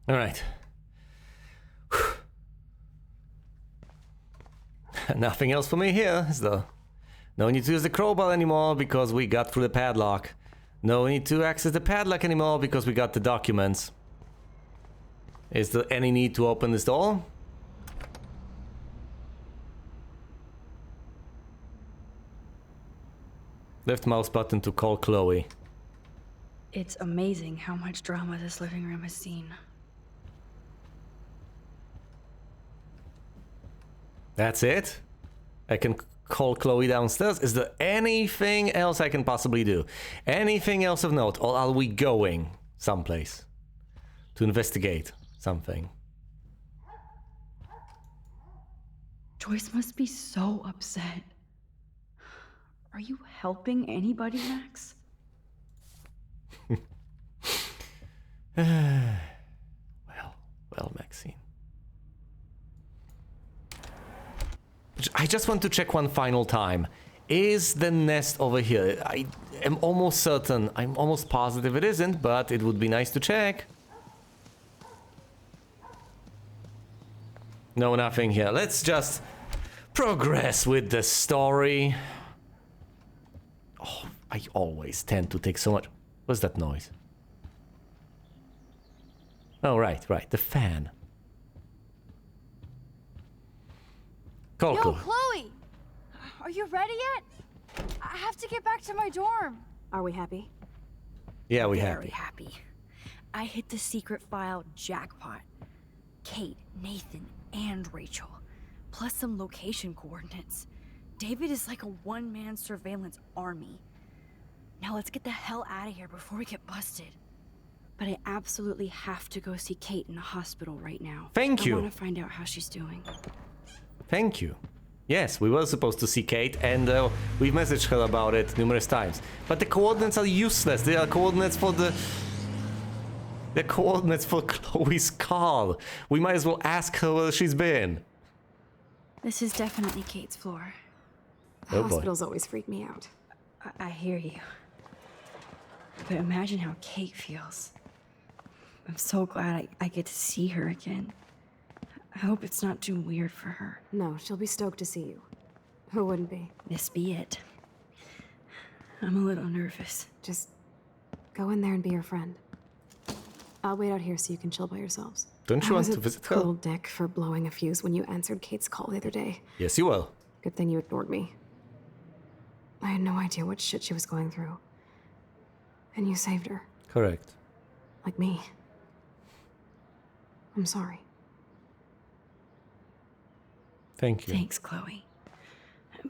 All right. Nothing else for me here, is there? No need to use the crowbar anymore because we got through the padlock. No need to access the padlock anymore because we got the documents. Is there any need to open this door? Left mouse button to call Chloe. It's amazing how much drama this living room has seen. That's it? I can call Chloe downstairs. Is there anything else I can possibly do? Anything else of note? Or are we going someplace to investigate something? Joyce must be so upset. Are you helping anybody, Max? Well, Maxine. I just want to check one final time. Is the nest over here? I am almost certain, I'm almost positive it isn't, but it would be nice to check. No, nothing here. Let's just progress with the story. Oh, I always tend to take so much... What's that noise? Oh, right, the fan. Call Yo, Chloe. Chloe! Are you ready yet? I have to get back to my dorm. Are we happy? Yeah, we Very happy. happy. I hit the secret file jackpot. Kate, Nathan, and Rachel. Plus some location coordinates. David is like a one-man surveillance army. Now let's get the hell out of here before we get busted. But I absolutely have to go see Kate in the hospital right now. Thank you. I want to find out how she's doing. Thank you. Yes, we were supposed to see Kate, and we've messaged her about it numerous times. But the coordinates are useless. They are coordinates for the coordinates for Chloe's car. We might as well ask her where she's been. This is definitely Kate's floor. Oh boy. Hospitals always freak me out. I hear you. But imagine how Kate feels. I'm so glad I get to see her again. I hope it's not too weird for her. No, she'll be stoked to see you. Who wouldn't be? This be it. I'm a little nervous. Just go in there and be your friend. I'll wait out here so you can chill by yourselves. Don't you I want was to a visit her? cruel dick for blowing a fuse when you answered Kate's call the other day. Yes, you will. Good thing you ignored me. I had no idea what shit she was going through. And you saved her. Correct. Like me. I'm sorry. Thank you. Thanks, Chloe.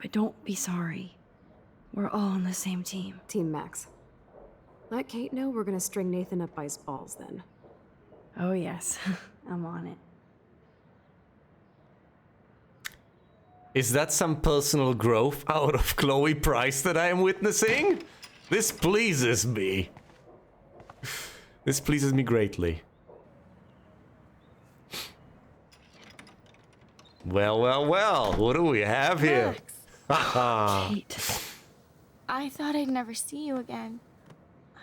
But don't be sorry. We're all on the same team. Team Max. Let Kate know we're gonna string Nathan up by his balls then. Oh yes, I'm on it. Is that some personal growth out of Chloe Price that I am witnessing? This pleases me. This pleases me greatly. Well. What do we have here? Haha. Kate. I thought I'd never see you again.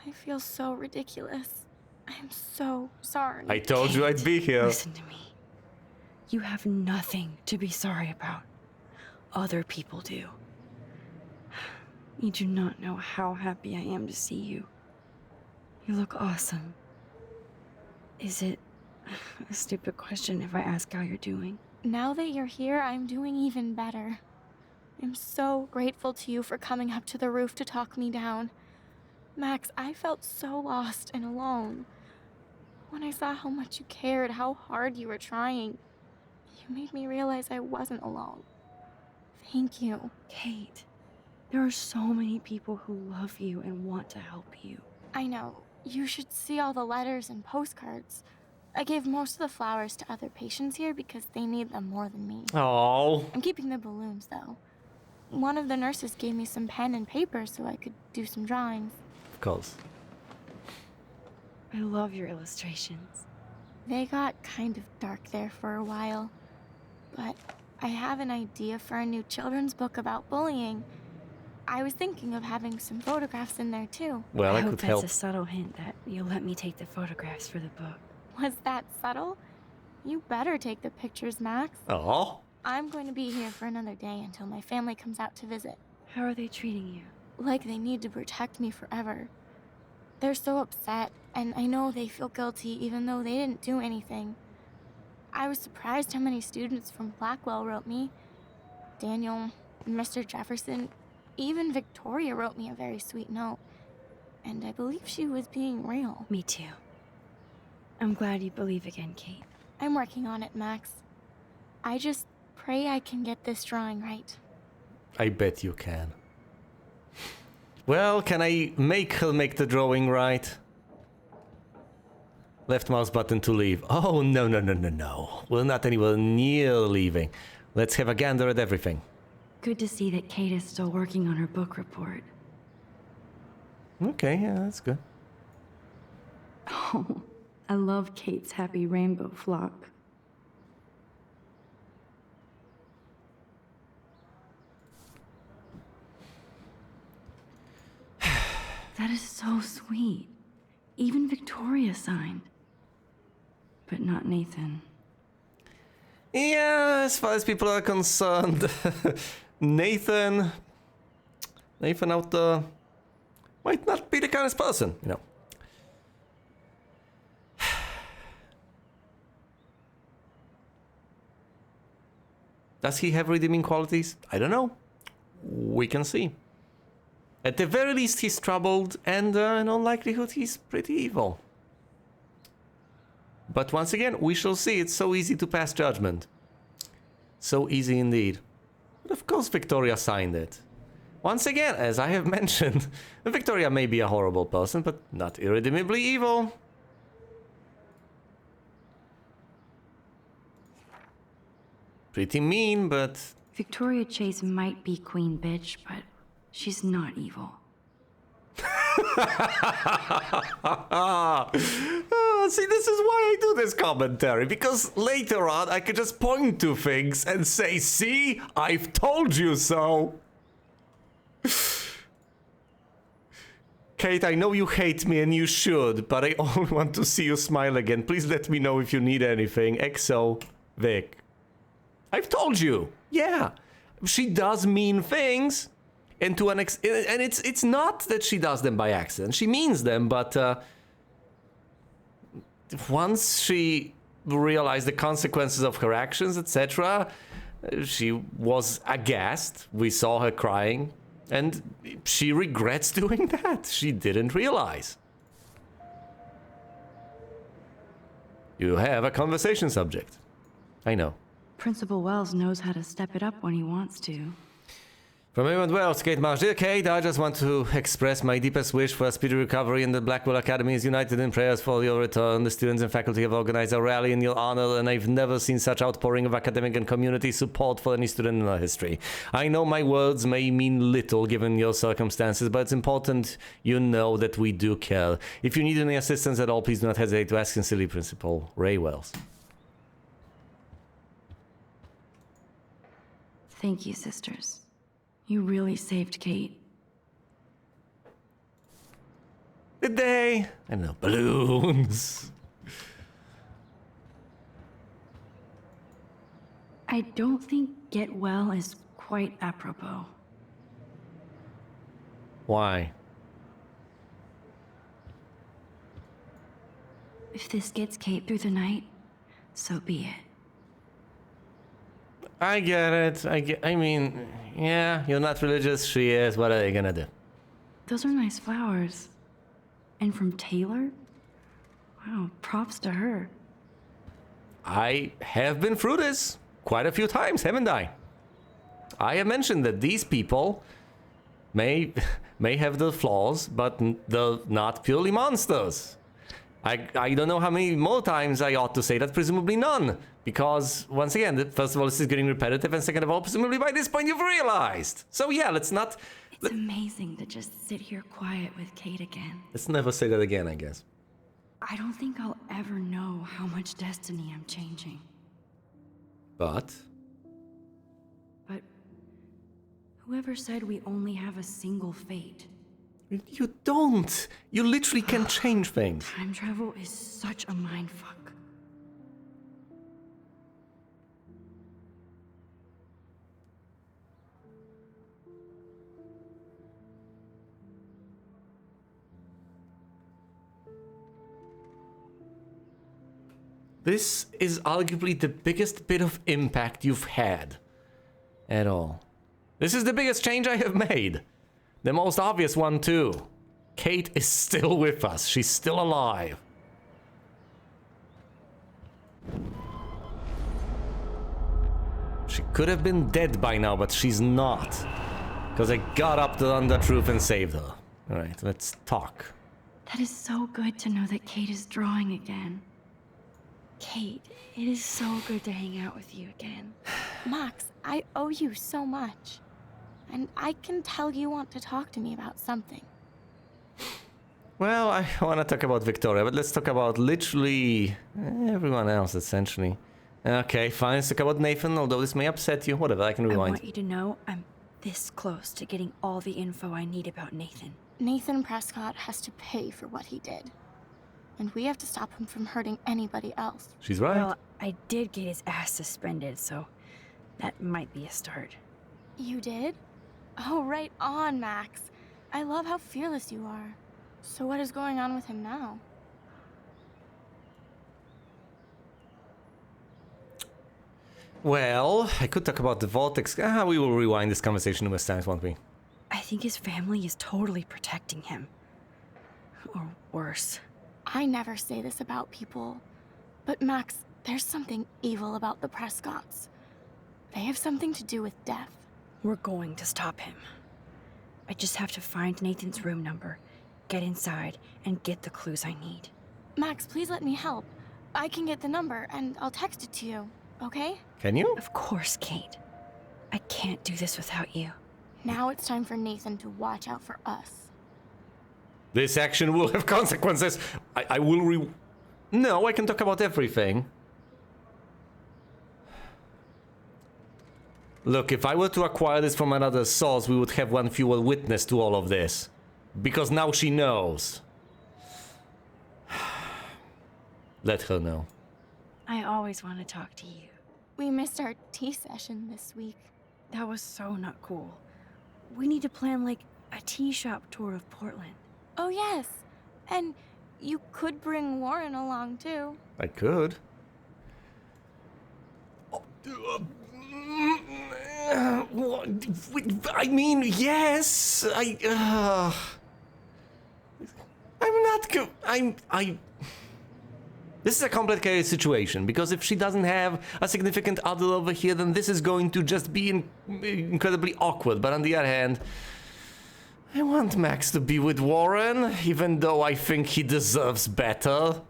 I feel so ridiculous. I'm so sorry. I told you I'd be here. Listen to me. You have nothing to be sorry about. Other people do. You do not know how happy I am to see you. You look awesome. Is it a stupid question if I ask how you're doing? Now that you're here, I'm doing even better. I'm so grateful to you for coming up to the roof to talk me down. Max, I felt so lost and alone. When I saw how much you cared, how hard you were trying, you made me realize I wasn't alone. Thank you. Kate, there are so many people who love you and want to help you. I know. You should see all the letters and postcards. I gave most of the flowers to other patients here because they need them more than me. Oh. I'm keeping the balloons, though. One of the nurses gave me some pen and paper so I could do some drawings. Of course. I love your illustrations. They got kind of dark there for a while. But I have an idea for a new children's book about bullying. I was thinking of having some photographs in there, too. Well, I hope could that's help. a subtle hint that you'll let me take the photographs for the book. Was that subtle? You better take the pictures, Max. Oh. I'm going to be here for another day until my family comes out to visit. How are they treating you? Like they need to protect me forever. They're so upset, and I know they feel guilty even though they didn't do anything. I was surprised how many students from Blackwell wrote me. Daniel, Mr. Jefferson, even Victoria wrote me a very sweet note. And I believe she was being real. Me too. I'm glad you believe again, Kate. I'm working on it, Max. I just pray I can get this drawing right. I bet you can. Well, can I make her make the drawing right? Left mouse button to leave. Oh, no, no, no, no, no. We're not anywhere near leaving. Let's have a gander at everything. Good to see that Kate is still working on her book report. Okay, yeah, that's good. Oh, I love Kate's happy rainbow flock. That is so sweet. Even Victoria signed. But not Nathan. Yeah, as far as people are concerned, Nathan out there might not be the kindest person, you know. Does he have redeeming qualities? I don't know. We can see. At the very least, he's troubled, and in all likelihood, he's pretty evil. But once again, we shall see. It's so easy to pass judgment. So easy indeed. But of course, Victoria signed it. Once again, as I have mentioned, Victoria may be a horrible person, but not irredeemably evil. Pretty mean, but... Victoria Chase might be queen bitch, but she's not evil. See, this is why I do this commentary, because later on I could just point to things and say, see, I've told you so. Kate, I know you hate me and you should, but I only want to see you smile again. Please let me know if you need anything. XO, Vic. I've told you. Yeah, she does mean things. And to an and it's not that she does them by accident. She means them, but once she realized the consequences of her actions, etc., she was aghast. We saw her crying, and she regrets doing that. She didn't realize. You have a conversation subject. I know. Principal Wells knows how to step it up when he wants to. From everyone Wells, Kate Marsh. Dear Kate, I just want to express my deepest wish for a speedy recovery, and the Blackwell Academy is united in prayers for your return. The students and faculty have organized a rally in your honor, and I've never seen such outpouring of academic and community support for any student in our history. I know my words may mean little given your circumstances, but it's important you know that we do care. If you need any assistance at all, please do not hesitate to ask Sincerely, Principal Ray Wells. Thank you, sisters. You really saved Kate. Did they? I don't know. Balloons. I don't think get well is quite apropos. Why? If this gets Kate through the night, so be it. I get it. I mean, yeah, you're not religious. She is. What are they gonna do? Those are nice flowers. And from Taylor? Wow, props to her. I have been through this quite a few times, haven't I? I have mentioned that these people may have their flaws, but they're not purely monsters. I don't know how many more times I ought to say that, presumably none. Because, once again, first of all, this is getting repetitive, and second of all, presumably by this point you've realized. So yeah, let's not... It's amazing to just sit here quiet with Kate again. Let's never say that again, I guess. I don't think I'll ever know how much destiny I'm changing. But... But whoever said we only have a single fate? You don't! You literally can change things. Time travel is such a mindfuck. This is arguably the biggest bit of impact you've had at all. This is the biggest change I have made. The most obvious one too. Kate is still with us. She's still alive. She could have been dead by now, but she's not. Because I got up on that roof and saved her. Alright, let's talk. That is so good to know that Kate is drawing again. Kate, it is so good to hang out with you again. Max, I owe you so much. And I can tell you want to talk to me about something. Well, I want to talk about Victoria, but let's talk about literally everyone else, essentially. Okay, fine, let's talk about Nathan, although this may upset you. Whatever, I can I rewind. want you to know I'm this close to getting all the info I need about Nathan. Nathan Prescott has to pay for what he did. And we have to stop him from hurting anybody else. She's right. Well, I did get his ass suspended, so that might be a start. You did? Oh, right on, Max. I love how fearless you are. So what is going on with him now? Well, I could talk about the Vortex. We will rewind this conversation numerous times, won't we? I think his family is totally protecting him. Or worse. I never say this about people, but Max, there's something evil about the Prescotts. They have something to do with death. We're going to stop him. I just have to find Nathan's room number, get inside, and get the clues I need. Max, please let me help. I can get the number, and I'll text it to you, okay? Can you? Of course, Kate. I can't do this without you. Now it's time for Nathan to watch out for us. This action will have consequences. I will No, I can talk about everything. Look, if I were to acquire this from another source, we would have one fewer witness to all of this. Because now she knows. Let her know. I always want to talk to you. We missed our tea session this week. That was so not cool. We need to plan, like, a tea shop tour of Portland. Oh, yes. And you could bring Warren along, too. I could. I mean, yes. I'm not This is a complicated situation, because if she doesn't have a significant other over here, then this is going to just be incredibly awkward. But on the other hand, I want Max to be with Warren, even though I think he deserves better.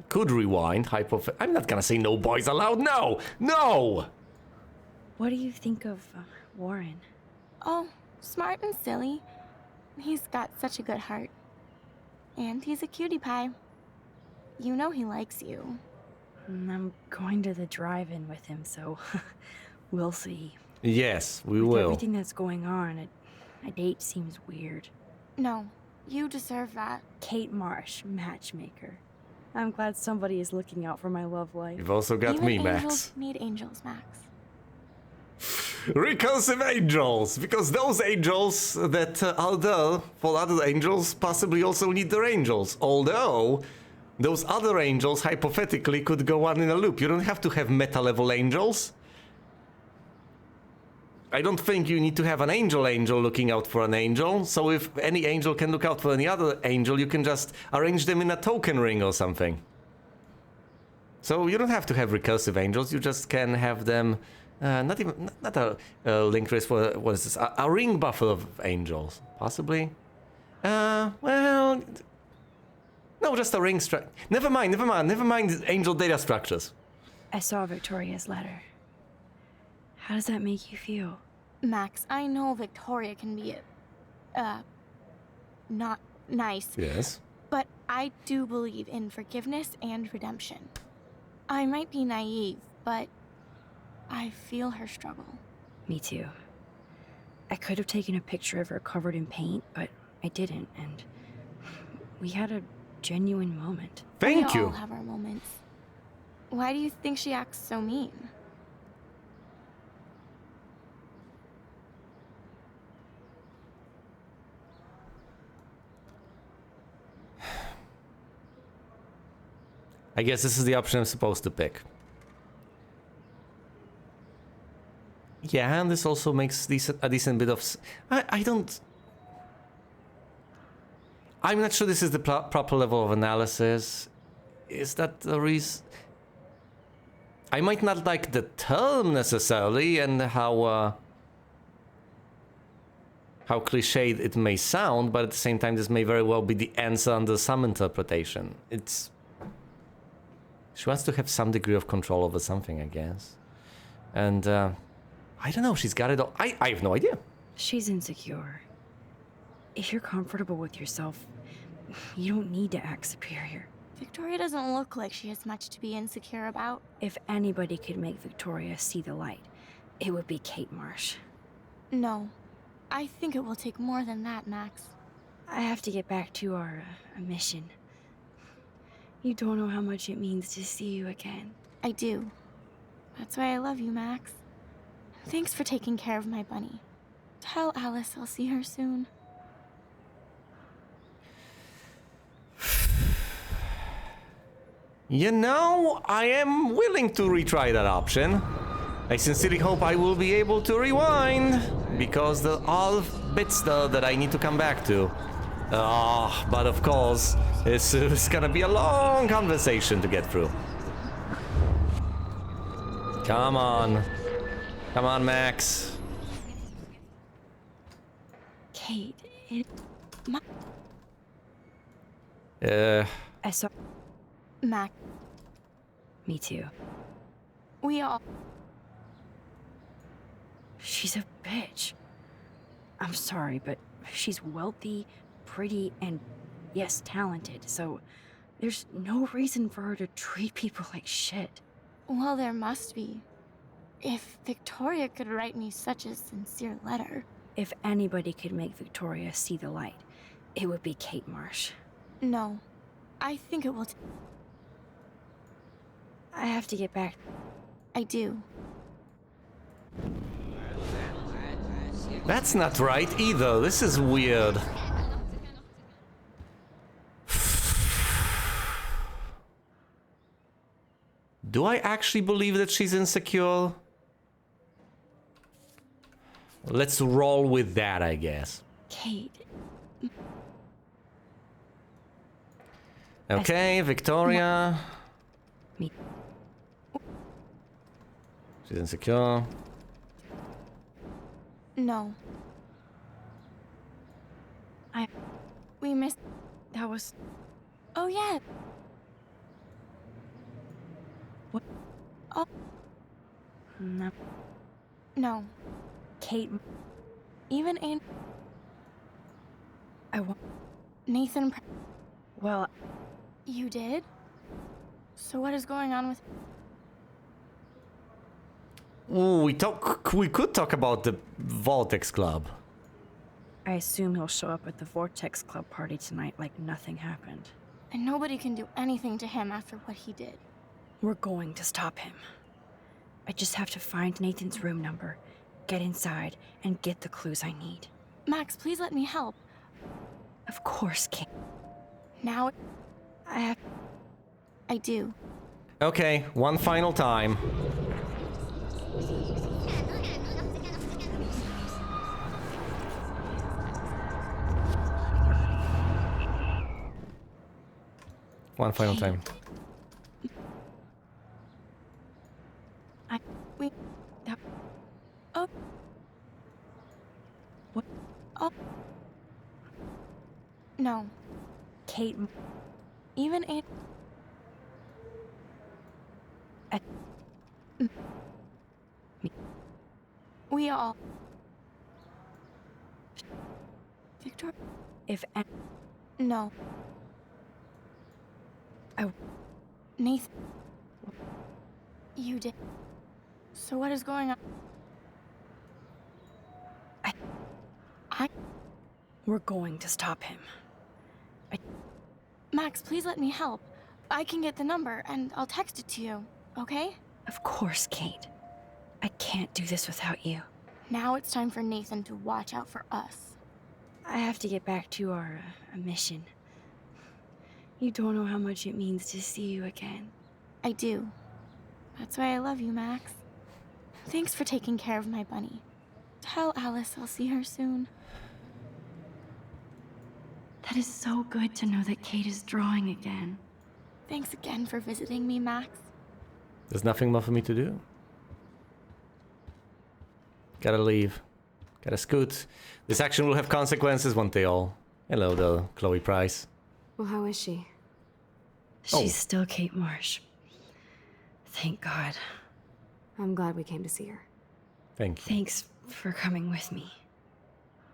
Could rewind, I'm not gonna say no boys allowed, no! No! What do you think of Warren? Oh, smart and silly. He's got such a good heart. And he's a cutie pie. You know he likes you. I'm going to the drive-in with him, so we'll see. Yes, we With will. everything that's going on, a date seems weird. No, you deserve that. Kate Marsh, matchmaker. I'm glad somebody is looking out for my love life. You've also got Even me, angels Max. need angels, Max. Recursive angels! Because those angels that are there for other angels possibly also need their angels. Although, those other angels hypothetically could go on in a loop. You don't have to have meta-level angels. I don't think you need to have an angel looking out for an angel. So if any angel can look out for any other angel, you can just arrange them in a token ring or something. So you don't have to have recursive angels. You just can have them, not a link trace for, what is this? A ring buffer of angels, possibly. Well, no, just a ring structure. Never mind angel data structures. I saw Victoria's letter. How does that make you feel? Max, I know Victoria can be, not nice. Yes. But I do believe in forgiveness and redemption. I might be naive, but I feel her struggle. Me too. I could have taken a picture of her covered in paint, but I didn't, and we had a genuine moment. Thank We you. all have our moments. Why do you think she acts so mean? I guess this is the option I'm supposed to pick. Yeah, and this also makes a decent bit of... I don't... I'm not sure this is the proper level of analysis. Is that the reason? I might not like the term necessarily, and how cliched it may sound, but at the same time, this may very well be the answer under some interpretation. It's... She wants to have some degree of control over something, I guess. And, I don't know, she's got it all. I have no idea. She's insecure. If you're comfortable with yourself, you don't need to act superior. Victoria doesn't look like she has much to be insecure about. If anybody could make Victoria see the light, it would be Kate Marsh. No. I think it will take more than that, Max. I have to get back to our mission. You don't know how much it means to see you again. I do. That's why I love you, Max. Thanks for taking care of my bunny. Tell Alice I'll see her soon. You know, I am willing to retry that option. I sincerely hope I will be able to rewind, because there are all bits though that I need to come back to. But of course, this is gonna be a long conversation to get through. Come on. Come on, Max. Kate, I saw... Max, Me too. we all... She's a bitch. I'm sorry, but she's wealthy, pretty, and yes, talented, so there's no reason for her to treat people like shit. Well, there must be. If Victoria could write me such a sincere letter. If anybody could make Victoria see the light, it would be Kate Marsh. No. I think it will... I have to get back. I do. That's not right either. This is weird. Do I actually believe that she's insecure? Let's roll with that, I guess. Kate, Okay, Victoria. Me. She's insecure. No. We missed... That was... Oh, yeah. What? Oh, No. no. Kate... Even I want... Nathan... Well, You did? So what is going on with... Ooh, we could talk about the Vortex Club. I assume he'll show up at the Vortex Club party tonight like nothing happened. And nobody can do anything to him after what he did. We're going to stop him. I just have to find Nathan's room number, get inside, and get the clues I need. Max, please let me help. Of course, Kate. Now... I do. Okay, one final time. One final time. We... Oh... What? Oh... No. Kate... Even a... We all... Victor... If... No. Nathan... You did... So what is going on? We're going to stop him. Max, please let me help. I can get the number, and I'll text it to you, okay? Of course, Kate. I can't do this without you. Now it's time for Nathan to watch out for us. I have to get back to our mission. You don't know how much it means to see you again. I do. That's why I love you, Max. Thanks for taking care of my bunny. Tell Alice I'll see her soon. That is so good to know that Kate is drawing again. Thanks again for visiting me, Max. There's nothing more for me to do. Gotta leave. Gotta scoot. This action will have consequences, won't they all? Hello, though, Chloe Price. Well, how is she? She's still Kate Marsh. Thank God. I'm glad we came to see her. Thank you. Thanks for coming with me.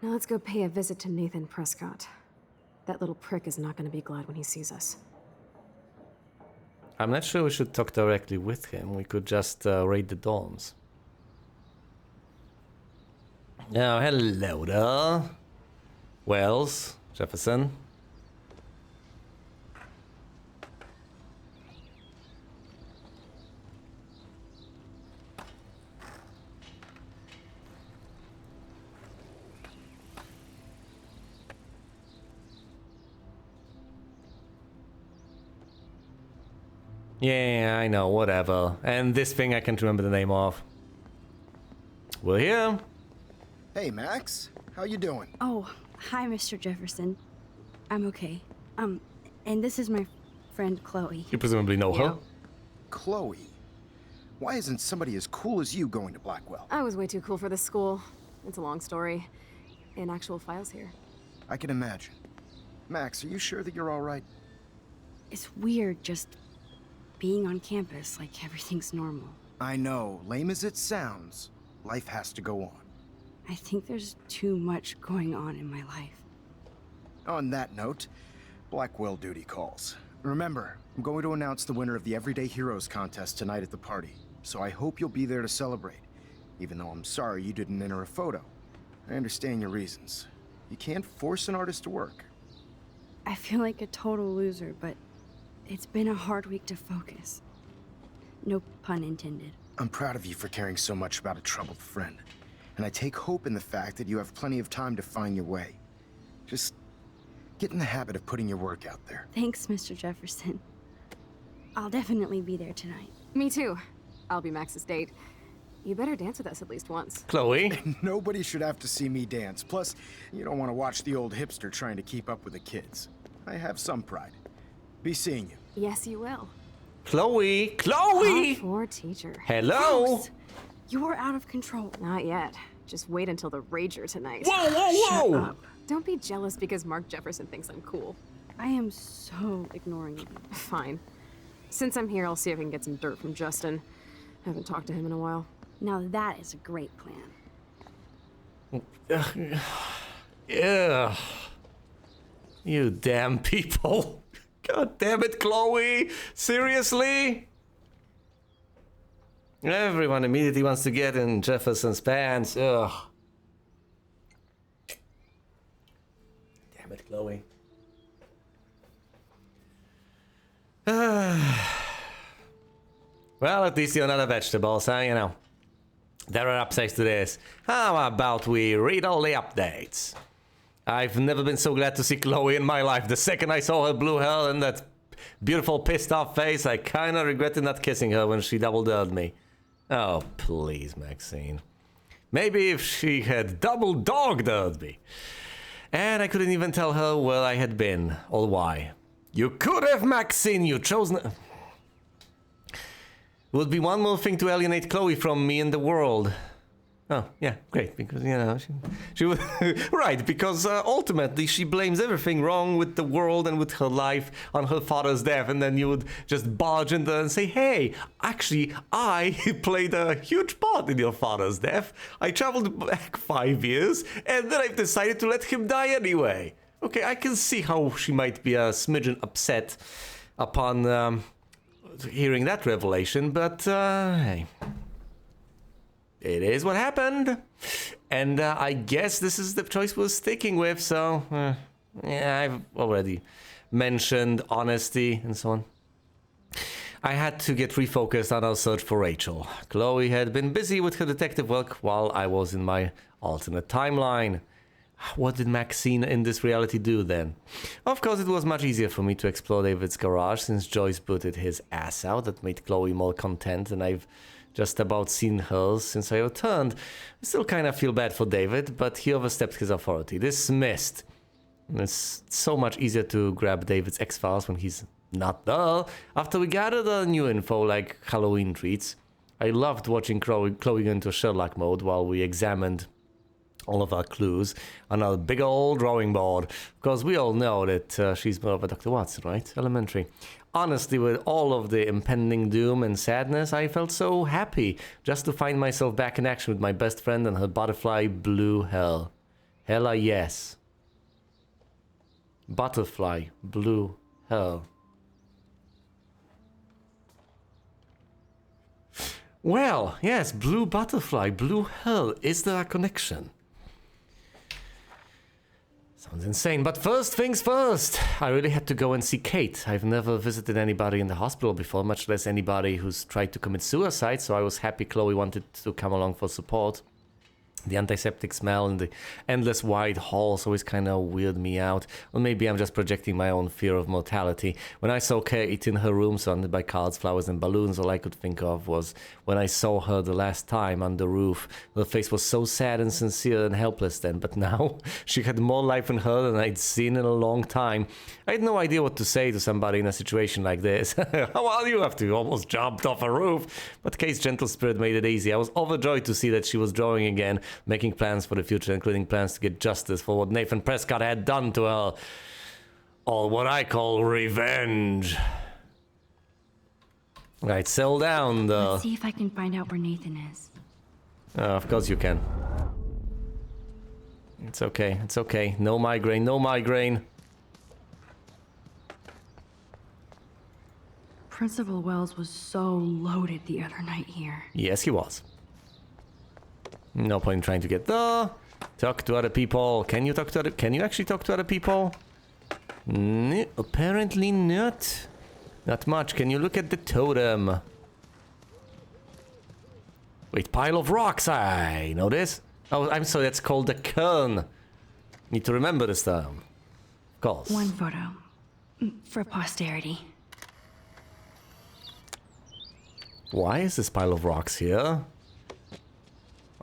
Now let's go pay a visit to Nathan Prescott. That little prick is not going to be glad when he sees us. I'm not sure we should talk directly with him. We could just raid the dorms. Oh, hello there. Wells, Jefferson. Yeah, I know, whatever. And this thing I can't remember the name of. We're here. Hey, Max. How you doing? Oh, hi, Mr. Jefferson. I'm okay. And this is my friend Chloe. You presumably know her. Chloe. Why isn't somebody as cool as you going to Blackwell? I was way too cool for this school. It's a long story. In actual files here. I can imagine. Max, are you sure that you're all right? It's weird just being on campus like everything's normal. I know. Lame as it sounds, life has to go on. I think there's too much going on in my life. On that note, Blackwell duty calls. Remember, I'm going to announce the winner of the Everyday Heroes contest tonight at the party, so I hope you'll be there to celebrate, even though I'm sorry you didn't enter a photo. I understand your reasons. You can't force an artist to work. I feel like a total loser, but it's been a hard week to focus. No pun intended. I'm proud of you for caring so much about a troubled friend, and I take hope in the fact that you have plenty of time to find your way. Just get in the habit of putting your work out there. Thanks, Mr. Jefferson. I'll definitely be there tonight. Me too. I'll be Max's date. You better dance with us at least once. Chloe. Nobody should have to see me dance. Plus, you don't want to watch the old hipster trying to keep up with the kids. I have some pride. Be seeing you. Yes, you will. Chloe. Chloe. Poor teacher. Hello. Gross. You are out of control. Not yet. Just wait until the Rager tonight. Whoa, whoa, whoa. Don't be jealous because Mark Jefferson thinks I'm cool. I am so ignoring you. Fine. Since I'm here, I'll see if I can get some dirt from Justin. Haven't talked to him in a while. Now that is a great plan. Yeah. You damn people. God damn it, Chloe. Seriously? Everyone immediately wants to get in Jefferson's pants. Ugh. Damn it, Chloe. Well, at least you're not a vegetable, so you know. There are upsides to this. How about we read all the updates? I've never been so glad to see Chloe in my life. The second I saw her blue hair and that beautiful pissed off face, I kinda regretted not kissing her when she double-dogged me. Oh, please, Maxine. Maybe if she had double-dogged me. And I couldn't even tell her where I had been or why. You could have, Maxine, you chose not... Would be one more thing to alienate Chloe from me and the world. Oh, yeah, great, because, you know, she was... right, because ultimately she blames everything wrong with the world and with her life on her father's death, and then you would just barge in there and say, hey, actually, I played a huge part in your father's death. I traveled back 5 years, and then I've decided to let him die anyway. Okay, I can see how she might be a smidgen upset upon hearing that revelation, but hey... It is what happened, and I guess this is the choice we're sticking with, so... yeah, I've already mentioned honesty and so on. I had to get refocused on our search for Rachel. Chloe had been busy with her detective work while I was in my alternate timeline. What did Maxine in this reality do then? Of course, it was much easier for me to explore David's garage since Joyce booted his ass out. That made Chloe more content, and I've just about seen her since I returned. I still kind of feel bad for David, but he overstepped his authority. Dismissed. It's so much easier to grab David's X-Files when he's not there. After we gathered the new info like Halloween treats, I loved watching Chloe go into Sherlock mode while we examined all of our clues on our big old drawing board. Because we all know that she's more of a Dr. Watson, right? Elementary. Honestly, with all of the impending doom and sadness, I felt so happy just to find myself back in action with my best friend and her butterfly blue hell. Hella yes. Butterfly blue hell. Well, yes, blue butterfly, blue hell. Is there a connection? Sounds insane, but first things first. I really had to go and see Kate. I've never visited anybody in the hospital before, much less anybody who's tried to commit suicide, so I was happy Chloe wanted to come along for support. The antiseptic smell and the endless wide halls always kind of weird me out. Or maybe I'm just projecting my own fear of mortality. When I saw Kate in her room surrounded by cards, flowers and balloons, all I could think of was when I saw her the last time on the roof. Her face was so sad and sincere and helpless then, but now she had more life in her than I'd seen in a long time. I had no idea what to say to somebody in a situation like this. How are you after you almost jumped off a roof? But Kate's gentle spirit made it easy. I was overjoyed to see that she was drawing again, making plans for the future, including plans to get justice for what Nathan Prescott had done to her. Or what I call revenge. Right, settle down, though. Let's see if I can find out where Nathan is. Of course you can. It's okay, it's okay. No migraine, no migraine. Principal Wells was so loaded the other night here. Yes, he was. No point in trying to get there. Talk to other people. Can you talk to other... Can you actually talk to other people? Apparently not. Not much. Can you look at the totem? Wait, pile of rocks. I know this. Oh, I'm sorry. That's called a cairn. Need to remember this term. Of course. One photo. For posterity. Why is this pile of rocks here?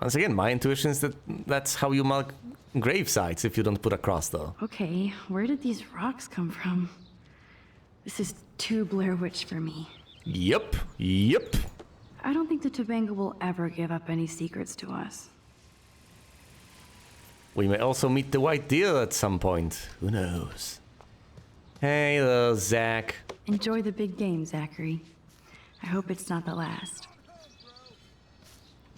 Once again, my intuition is that that's how you mark grave sites if you don't put a cross, though. Okay, where did these rocks come from? This is too Blair Witch for me. Yep, yep. I don't think the Tobanga will ever give up any secrets to us. We may also meet the white deer at some point. Who knows? Hey there, Zach. Enjoy the big game, Zachary. I hope it's not the last.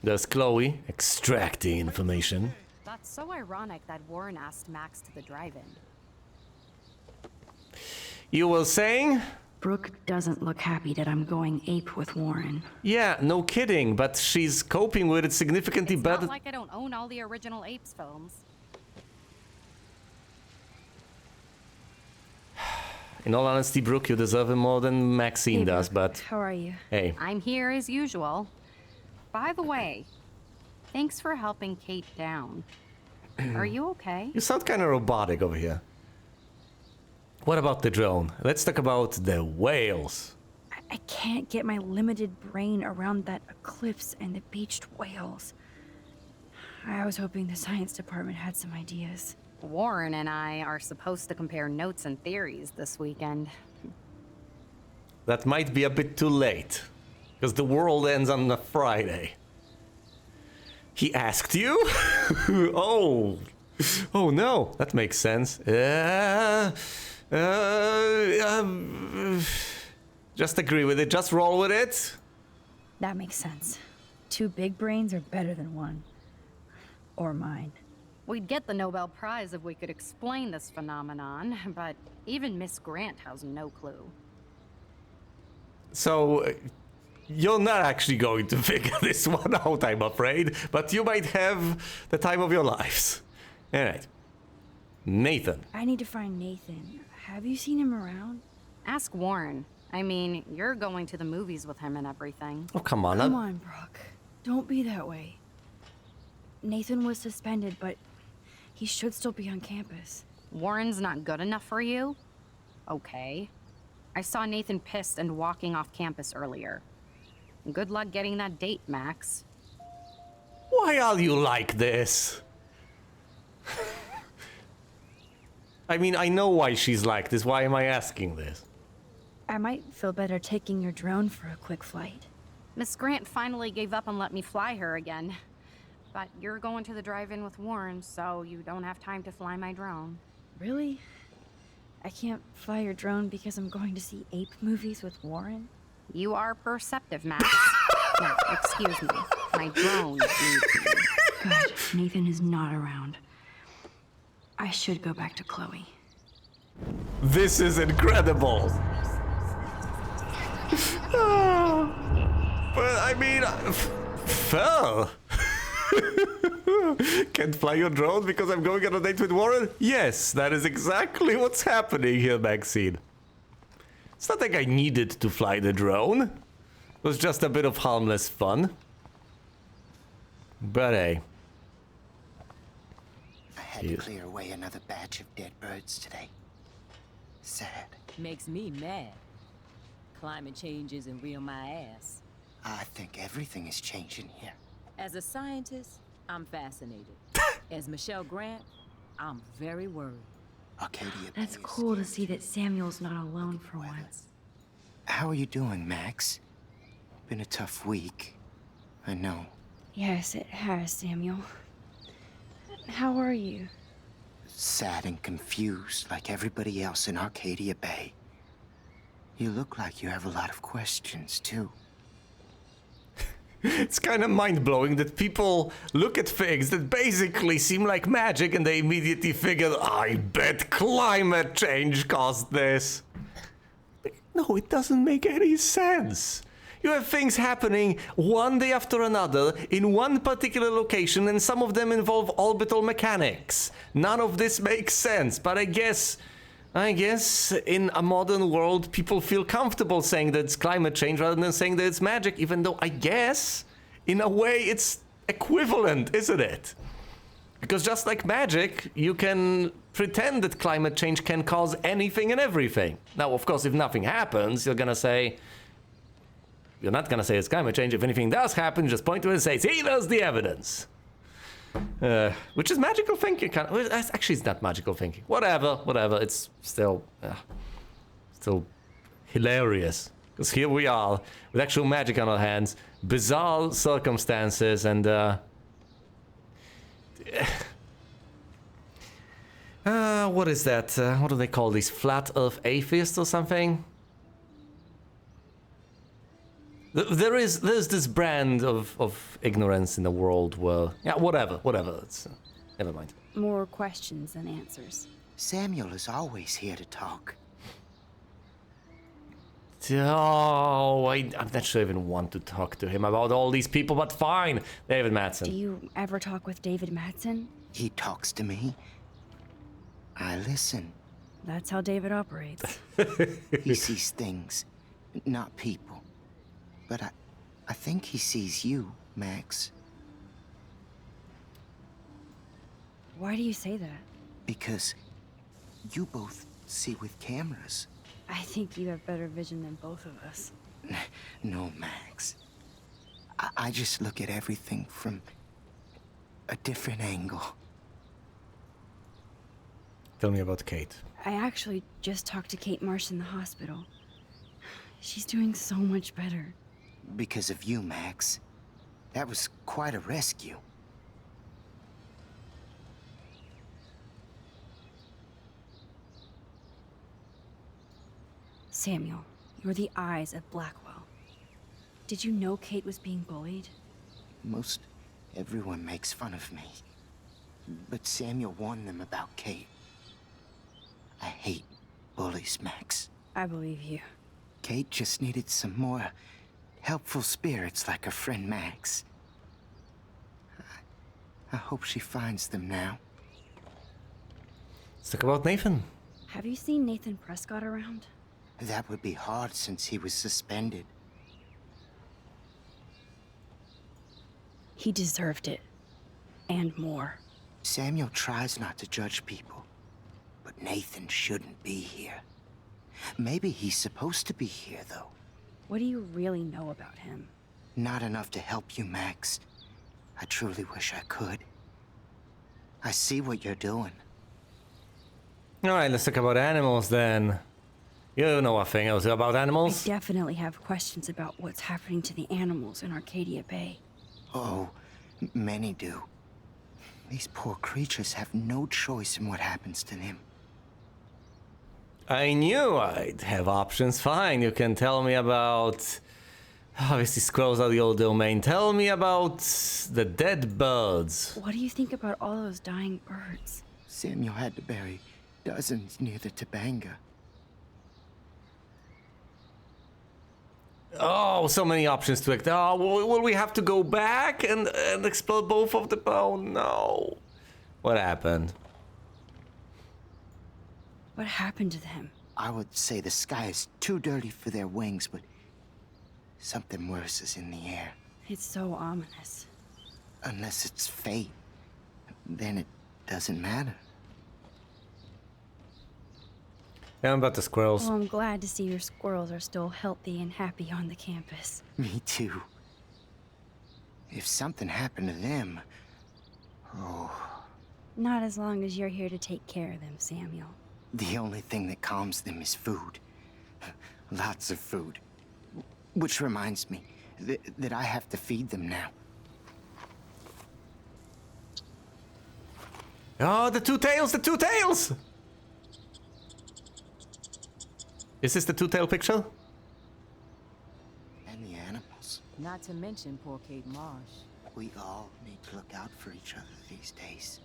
There's Chloe, extracting information. That's so ironic that Warren asked Max to the drive-in. You were saying? Brooke doesn't look happy that I'm going ape with Warren. Yeah, no kidding, but she's coping with it significantly It's better. not like I don't own all the original Apes films. In all honesty, Brooke, you deserve it more than Maxine Hey, does, Brooke, but how are you? hey. I'm here as usual. By the way, thanks for helping Kate down. Are you okay? You sound kind of robotic over here. What about the drone? Let's talk about the whales. I can't get my limited brain around that eclipse and the beached whales. I was hoping the science department had some ideas. Warren and I are supposed to compare notes and theories this weekend. That might be a bit too late, because the world ends on a Friday. He asked you? Oh no, that makes sense. Just agree with it, just roll with it. That makes sense. 2 big brains are better than 1. Or mine. We'd get the Nobel Prize if we could explain this phenomenon, but even Miss Grant has no clue. So, you're not actually going to figure this one out, I'm afraid, but you might have the time of your lives. Alright. Nathan. I need to find Nathan. Have you seen him around? Ask Warren. I mean, you're going to the movies with him and everything. Oh, come on. Come on, Brooke. Don't be that way. Nathan was suspended, but He should still be on campus. Warren's not good enough for you? Okay. I saw Nathan pissed and walking off campus earlier. Good luck getting that date, Max. Why are you like this? I mean, I know why she's like this. Why am I asking this? I might feel better taking your drone for a quick flight. Miss Grant finally gave up and let me fly her again. But you're going to the drive-in with Warren, so you don't have time to fly my drone. Really? I can't fly your drone because I'm going to see ape movies with Warren? You are perceptive, Max. Now, excuse me. My drone needs me. Good. Nathan is not around. I should go back to Chloe. This is incredible. But I mean, fell. Can't fly your drone because I'm going on a date with Warren? Yes, that is exactly what's happening here, Maxine. It's not like I needed to fly the drone. It was just a bit of harmless fun. But hey. I had to clear away another batch of dead birds today. Sad. Makes me mad. Climate change isn't real my ass. I think everything is changing here. As a scientist, I'm fascinated. As Michelle Grant, I'm very worried. Arcadia That's Bay is cool to scared see too. that Samuel's not alone for Weather. once. How are you doing, Max? Been a tough week. I know. Yes, it has, Samuel. How are you? Sad and confused like everybody else in Arcadia Bay. You look like you have a lot of questions, too. It's kind of mind-blowing that people look at things that basically seem like magic and they immediately figure, I bet climate change caused this. No, it doesn't make any sense. You have things happening one day after another in one particular location, and some of them involve orbital mechanics. None of this makes sense, but I guess in a modern world, people feel comfortable saying that it's climate change rather than saying that it's magic, even though I guess, in a way, it's equivalent, isn't it? Because just like magic, you can pretend that climate change can cause anything and everything. Now, of course, if nothing happens, you're not gonna say it's climate change. If anything does happen, just point to it and say, see, there's the evidence. Which is magical thinking, kind of. Well, actually, it's not magical thinking. Whatever. It's still hilarious. Because here we are, with actual magic on our hands, bizarre circumstances, and what is that? What do they call these? Flat Earth atheists or something? There's this brand of ignorance in the world where... Yeah, whatever. It's... never mind. More questions than answers. Samuel is always here to talk. Oh, I'm not sure I even want to talk to him about all these people, but fine. David Madsen. Do you ever talk with David Madsen? He talks to me. I listen. That's how David operates. He sees things, not people. But I think he sees you, Max. Why do you say that? Because you both see with cameras. I think you have better vision than both of us. No, Max. I just look at everything from a different angle. Tell me about Kate. I actually just talked to Kate Marsh in the hospital. She's doing so much better. Because of you, Max. That was quite a rescue. Samuel, you're the eyes of Blackwell. Did you know Kate was being bullied? Most everyone makes fun of me. But Samuel warned them about Kate. I hate bullies, Max. I believe you. Kate just needed some more helpful spirits like her friend Max. I hope she finds them now. Let's talk about Nathan. Have you seen Nathan Prescott around? That would be hard since he was suspended. He deserved it. And more. Samuel tries not to judge people, but Nathan shouldn't be here. Maybe he's supposed to be here, though. What do you really know about him? Not enough to help you, Max. I truly wish I could. I see what you're doing. Alright, let's talk about animals then. You know a thing else about I animals? definitely have questions about what's happening to the animals in Arcadia Bay. Oh, many do. These poor creatures have no choice in what happens to them. I knew I'd have options. Fine, you can tell me about... Obviously, squirrels are the old domain. Tell me about the dead birds. What do you think about all those dying birds? Samuel had to bury dozens near the Tabanga. Oh, so many options to act. Oh, will we have to go back and explode both of them? Oh, no. What happened? What happened to them? I would say the sky is too dirty for their wings, but something worse is in the air. It's so ominous. Unless it's fate, then it doesn't matter. Yeah, about the squirrels. Well, I'm glad to see your squirrels are still healthy and happy on the campus. Me too. If something happened to them... Oh, Not as long as you're here to take care of them, Samuel. the only thing that calms them is food. Lots of food. Which reminds me that I have to feed them now. Oh, the two tails, the two tails! Is this the two-tail picture? And the animals. Not to mention poor Kate Marsh. We all need to look out for each other these days.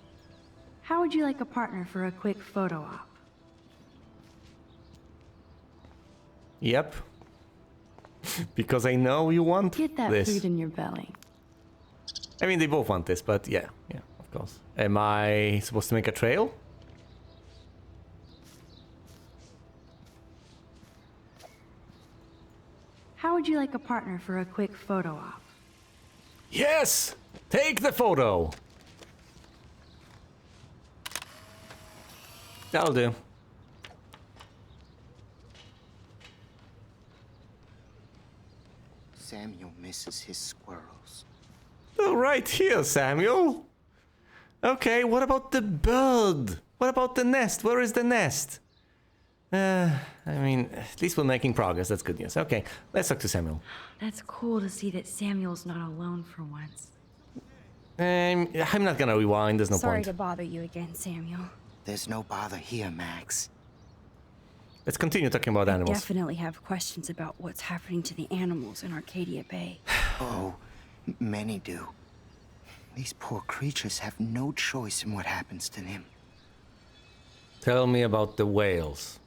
How would you like a partner for a quick photo op? Yep. Because I know you want Get that this. food in your belly. I mean, they both want this, but yeah, of course. Am I supposed to make a trail? How would you like a partner for a quick photo op? Yes! Take the photo! That'll do. Samuel misses his squirrels. Oh, right here, Samuel. Okay, what about the bird? What about the nest? Where is the nest? I mean, at least we're making progress. That's good news. Okay, let's talk to Samuel. That's cool to see that Samuel's not alone for once. I'm not gonna rewind. There's no Sorry point. to bother you again, Samuel. There's no bother here, Max. Let's continue talking about animals. Definitely have questions about what's happening to the animals in Arcadia Bay. Oh, many do. These poor creatures have no choice in what happens to them. Tell me about the whales.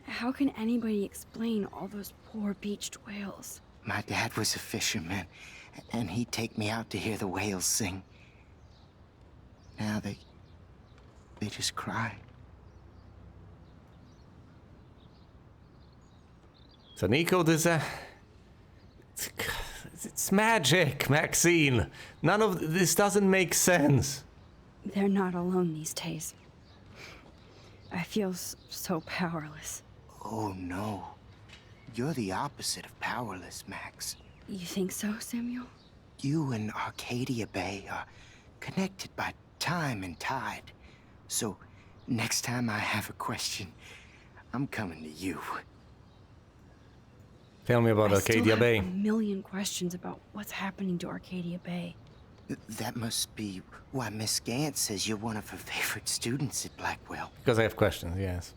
How can anybody explain all those poor beached whales? My dad was a fisherman, and he'd take me out to hear the whales sing. Now they just cry. So Nico, there's it's magic, Maxine. None of this doesn't make sense. They're not alone these days. I feel so powerless. Oh no. You're the opposite of powerless, Max. You think so, Samuel? You and Arcadia Bay are connected by time and tide. So, next time I have a question, I'm coming to you. Tell me about I Arcadia still have Bay. a million questions about what's happening to Arcadia Bay. That must be why Miss Gant says you're one of her favorite students at Blackwell. Because I have questions, yes.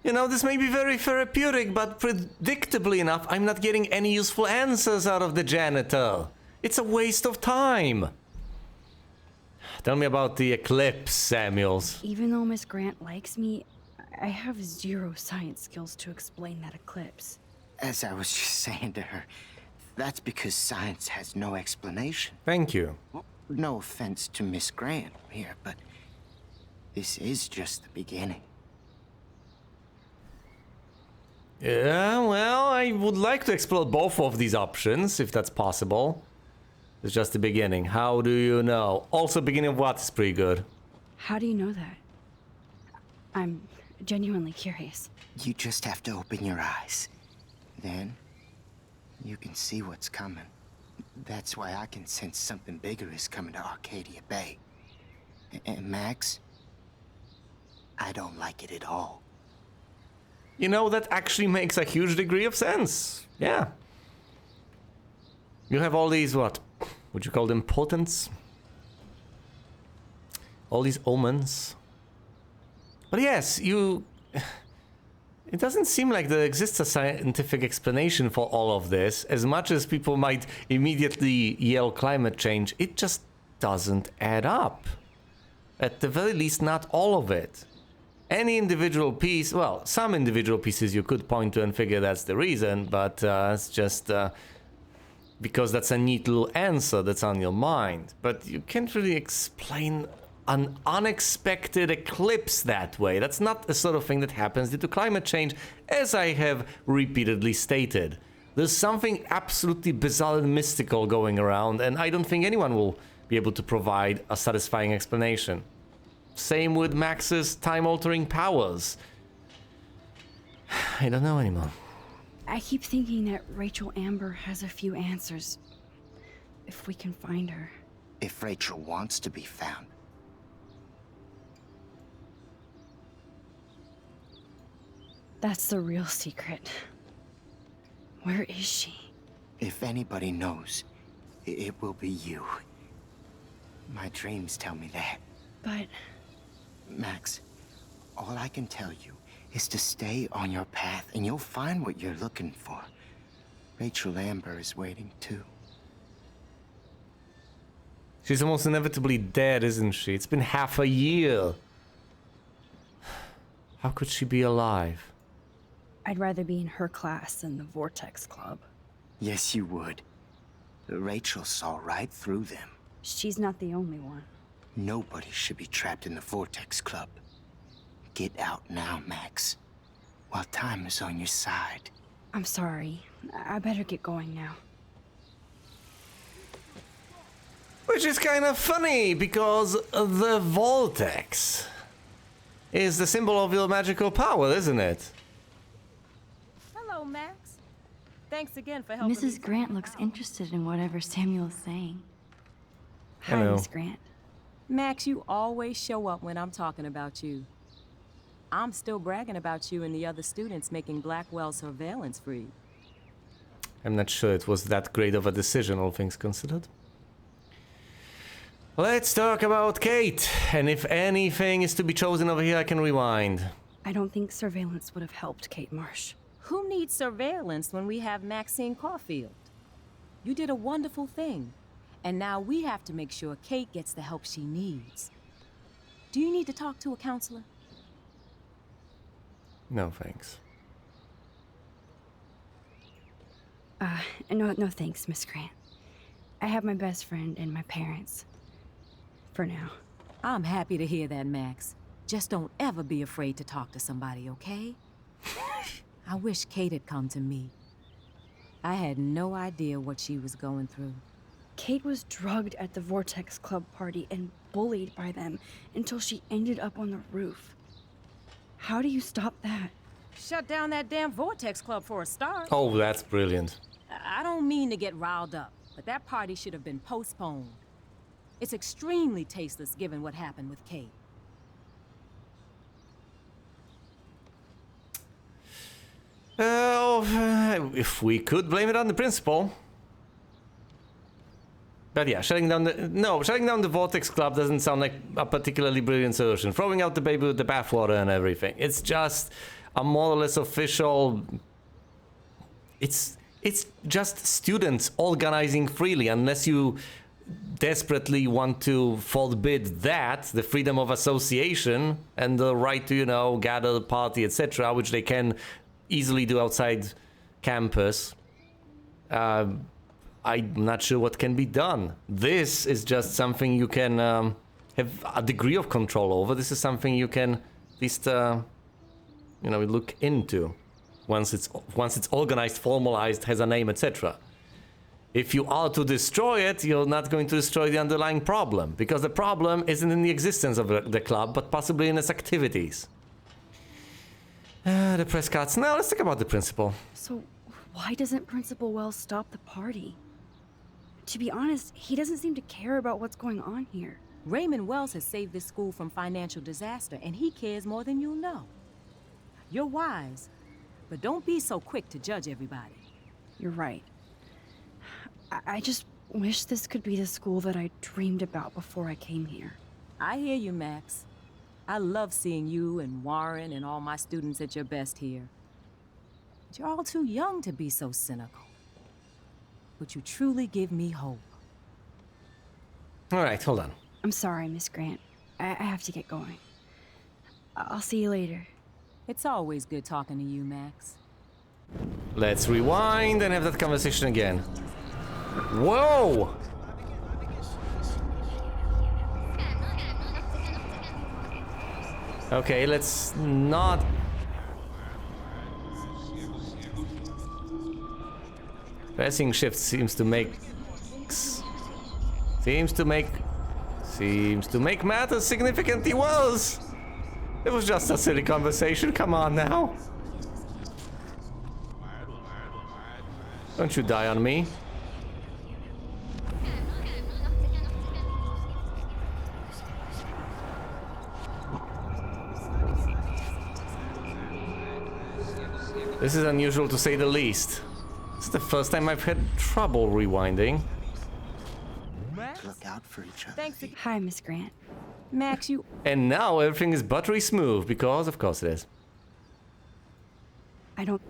You know, this may be very therapeutic, but predictably enough, I'm not getting any useful answers out of the janitor. It's a waste of time. Tell me about the eclipse, Samuels. Even though Miss Grant likes me, I have zero science skills to explain that eclipse. As I was just saying to her, that's because science has no explanation. Thank you. No offense to Miss Grant here, but this is just the beginning. Yeah, well, I would like to explore both of these options, if that's possible. It's just the beginning. How do you know? Also, beginning of what is pretty good. How do you know that? I'm genuinely curious. You just have to open your eyes. Then, you can see what's coming. That's why I can sense something bigger is coming to Arcadia Bay. And Max, I don't like it at all. You know, that actually makes a huge degree of sense. Yeah. You have all these, what? Would you call them potents? All these omens. But yes, you... It doesn't seem like there exists a scientific explanation for all of this. As much as people might immediately yell climate change, it just doesn't add up. At the very least, not all of it. Any individual piece, well, some individual pieces you could point to and figure that's the reason, but it's just because that's a neat little answer that's on your mind. But you can't really explain an unexpected eclipse that way. That's not the sort of thing that happens due to climate change, as I have repeatedly stated. There's something absolutely bizarre and mystical going around, and I don't think anyone will be able to provide a satisfying explanation. Same with Max's time-altering powers. I don't know anymore. I keep thinking that Rachel Amber has a few answers. If we can find her. If Rachel wants to be found. That's the real secret. Where is she? If anybody knows, it will be you. My dreams tell me that. But... Max, all I can tell you is to stay on your path and you'll find what you're looking for. Rachel Amber is waiting too. She's almost inevitably dead, isn't she? It's been half a year. How could she be alive? I'd rather be in her class than the Vortex Club. Yes, you would. Rachel saw right through them. She's not the only one. Nobody should be trapped in the Vortex Club. Get out now, Max, while time is on your side. I'm sorry. I better get going now. Which is kind of funny, because the Vortex is the symbol of your magical power, isn't it? Hello, Max. Thanks again for helping me Mrs. sort Grant this looks out. interested in whatever Samuel's saying. Hi, Hello. Miss Grant. Max, you always show up when I'm talking about you. I'm still bragging about you and the other students making Blackwell surveillance free. I'm not sure it was that great of a decision, all things considered. Let's talk about Kate, and if anything is to be chosen over here, I can rewind. I don't think surveillance would have helped Kate Marsh. Who needs surveillance when we have Maxine Caulfield? You did a wonderful thing, and now we have to make sure Kate gets the help she needs. Do you need to talk to a counselor? No, thanks. No thanks, Miss Grant. I have my best friend and my parents. For now. I'm happy to hear that, Max. Just don't ever be afraid to talk to somebody, okay? I wish Kate had come to me. I had no idea what she was going through. Kate was drugged at the Vortex Club party and bullied by them until she ended up on the roof. How do you stop that? Shut down that damn Vortex Club for a start. Oh, that's brilliant. I don't mean to get riled up, but that party should have been postponed. It's extremely tasteless given what happened with Kate. If we could blame it on the principal. But yeah, shutting down the Vortex Club doesn't sound like a particularly brilliant solution. Throwing out the baby with the bathwater and everything. It's just a more or less official... It's just students organizing freely, unless you desperately want to forbid that, the freedom of association and the right to, you know, gather, party, etc., which they can easily do outside campus. I'm not sure what can be done. This is just something you can have a degree of control over. This is something you can at least, you know, look into once it's organized, formalized, has a name, etc. If you are to destroy it, you're not going to destroy the underlying problem, because the problem isn't in the existence of the club, but possibly in its activities. The Prescotts. Now let's talk about the principal. So, why doesn't Principal Wells stop the party? To be honest, he doesn't seem to care about what's going on here. Raymond Wells has saved this school from financial disaster, and he cares more than you'll know. You're wise, but don't be so quick to judge everybody. You're right. I just wish this could be the school that I dreamed about before I came here. I hear you, Max. I love seeing you and Warren and all my students at your best here. But you're all too young to be so cynical. But you truly give me hope. All right, hold on. I'm sorry, Miss Grant. I have to get going. I'll see you later. It's always good talking to you, Max. Let's rewind and have that conversation again. Whoa! Okay, let's not... Pressing shift seems to make matters significantly worse. It was just a silly conversation, come on now. Don't you die on me. This is unusual to say the least. This is the first time I've had trouble rewinding. Look out for each other. Thanks again. Hi, Miss Grant. Max, you... And now everything is buttery smooth, because of course it is. I don't...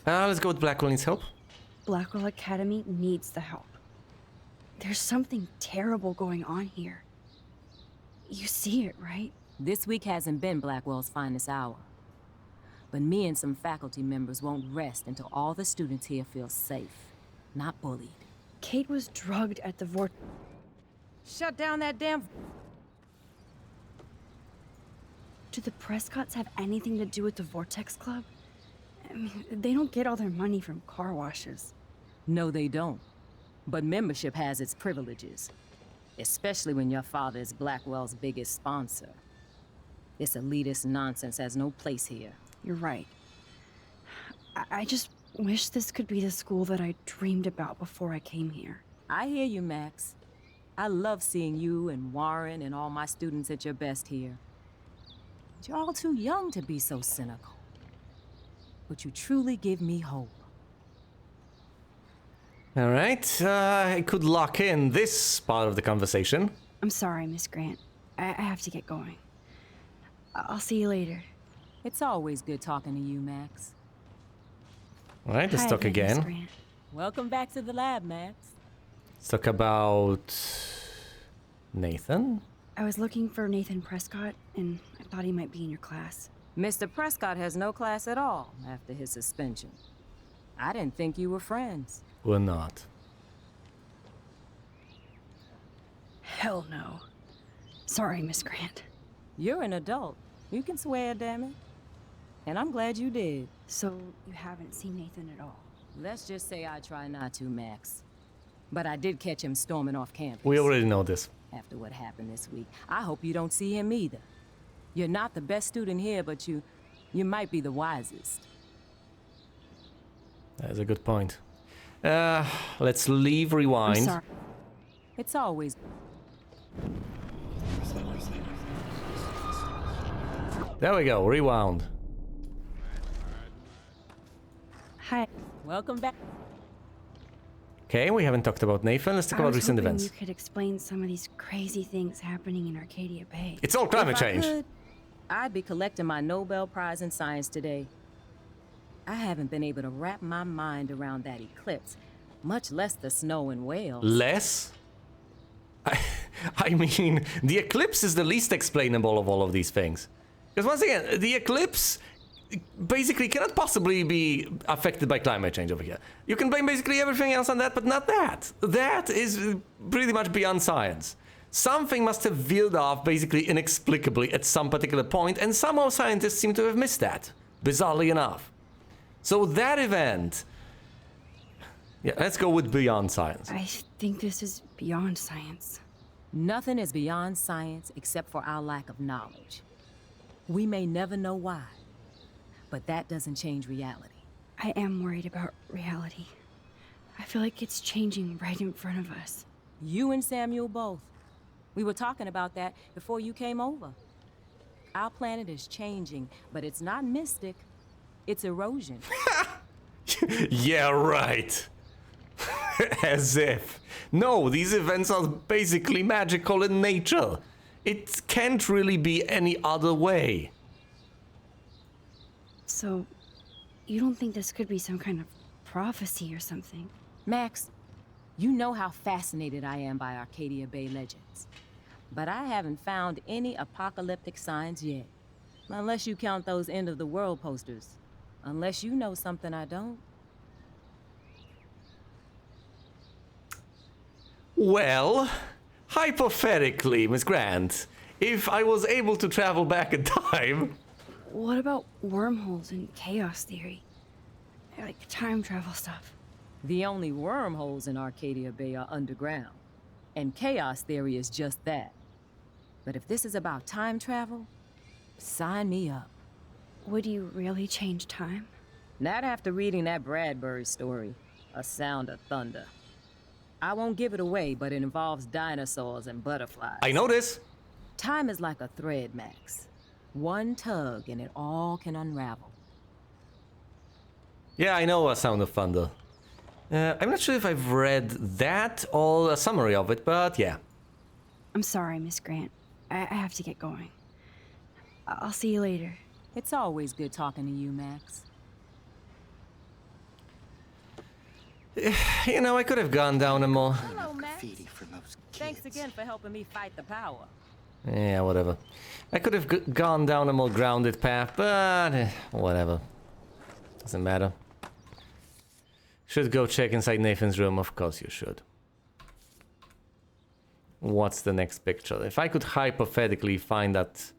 Let's go with Blackwell needs help. Blackwell Academy needs the help. There's something terrible going on here. You see it, right? This week hasn't been Blackwell's finest hour. But me and some faculty members won't rest until all the students here feel safe, not bullied. Kate was drugged at the Shut down that damn... Do the Prescotts have anything to do with the Vortex Club? I mean, they don't get all their money from car washes. No, they don't. But membership has its privileges. Especially when your father is Blackwell's biggest sponsor. This elitist nonsense has no place here. You're right. I just wish this could be the school that I dreamed about before I came here. I hear you, Max. I love seeing you and Warren and all my students at your best here. But you're all too young to be so cynical. But you truly give me hope. All right, I could lock in this part of the conversation. I'm sorry, Miss Grant. I have to get going. I'll see you later. It's always good talking to you, Max. All right, let's Hi talk again, Miss again. Grant. Welcome back to the lab, Max. Let's talk about Nathan. I was looking for Nathan Prescott, and I thought he might be in your class. Mr. Prescott has no class at all after his suspension. I didn't think you were friends. We're not. Hell no. Sorry, Miss Grant. You're an adult. You can swear, damn it. And I'm glad you did. So, you haven't seen Nathan at all? Let's just say I try not to, Max. But I did catch him storming off campus. We already know this. After what happened this week. I hope you don't see him either. You're not the best student here, but you might be the wisest. That's a good point. Let's leave rewind. I'm sorry. It's always... There we go, rewound. Hi. Welcome back. Okay, we haven't talked about Nathan. Let's talk I about was recent hoping events. you could explain some of these crazy things happening in Arcadia Bay. It's all climate If I change. could, I'd be collecting my Nobel Prize in Science today. I haven't been able to wrap my mind around that eclipse, much less the snow in Wales. Less? I mean, the eclipse is the least explainable of all of these things. Because once again, the eclipse basically cannot possibly be affected by climate change over here. You can blame basically everything else on that, but not that. That is pretty much beyond science. Something must have veered off basically inexplicably at some particular point, and somehow scientists seem to have missed that, bizarrely enough. So that event. Yeah, let's go with beyond science. I think this is beyond science. Nothing is beyond science except for our lack of knowledge. We may never know why, but that doesn't change reality. I am worried about reality. I feel like it's changing right in front of us. You and Samuel both. We were talking about that before you came over. Our planet is changing, but it's not mystic. It's erosion. Yeah, right. As if. No, these events are basically magical in nature. It can't really be any other way. So, you don't think this could be some kind of prophecy or something? Max, you know how fascinated I am by Arcadia Bay legends. But I haven't found any apocalyptic signs yet. Unless you count those end of the world posters. Unless you know something I don't. Well, hypothetically, Miss Grant, if I was able to travel back in time... What about wormholes and chaos theory? Like time travel stuff. The only wormholes in Arcadia Bay are underground. And chaos theory is just that. But if this is about time travel, sign me up. Would you really change time? Not after reading that Bradbury story, A Sound of Thunder. I won't give it away, but it involves dinosaurs and butterflies. I know this. Time is like a thread, Max. One tug and it all can unravel. Yeah, I know A Sound of Thunder. I'm not sure if I've read that or a summary of it, but yeah. I'm sorry, Miss Grant. I have to get going. I'll see you later. It's always good talking to you, Max. You know, I could have gone down a more... Hello, Max. Graffiti from those kids. Thanks again for helping me fight the power. Yeah, whatever. I could have gone down a more grounded path, but whatever. Doesn't matter. Should go check inside Nathan's room. Of course you should. What's the next picture? If I could hypothetically find that...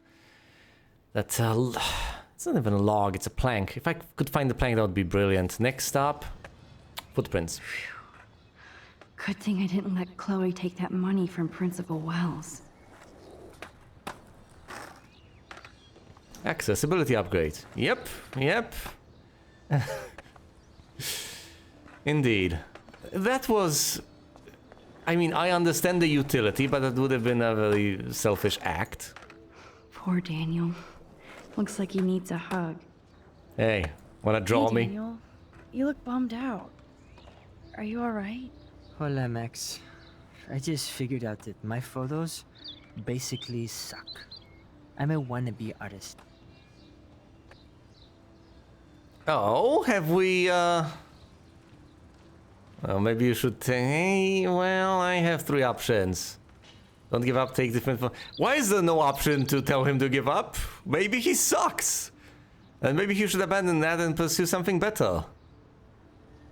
it's not even a log, it's a plank. If I could find the plank, that would be brilliant. Next stop, footprints. Good thing I didn't let Chloe take that money from Principal Wells. Accessibility upgrade. Yep, yep. Indeed. That was... I mean, I understand the utility, but that would have been a very selfish act. Poor Daniel. Looks like he needs a hug. Hey, wanna draw Hey, me? Daniel, you look bummed out. Are you alright? Hola, Max. I just figured out that my photos basically suck. I'm a wannabe artist. Oh, have we, well, maybe you should hey, well, I have 3 options. Don't give up, take different... Why is there no option to tell him to give up? Maybe he sucks. And maybe he should abandon that and pursue something better.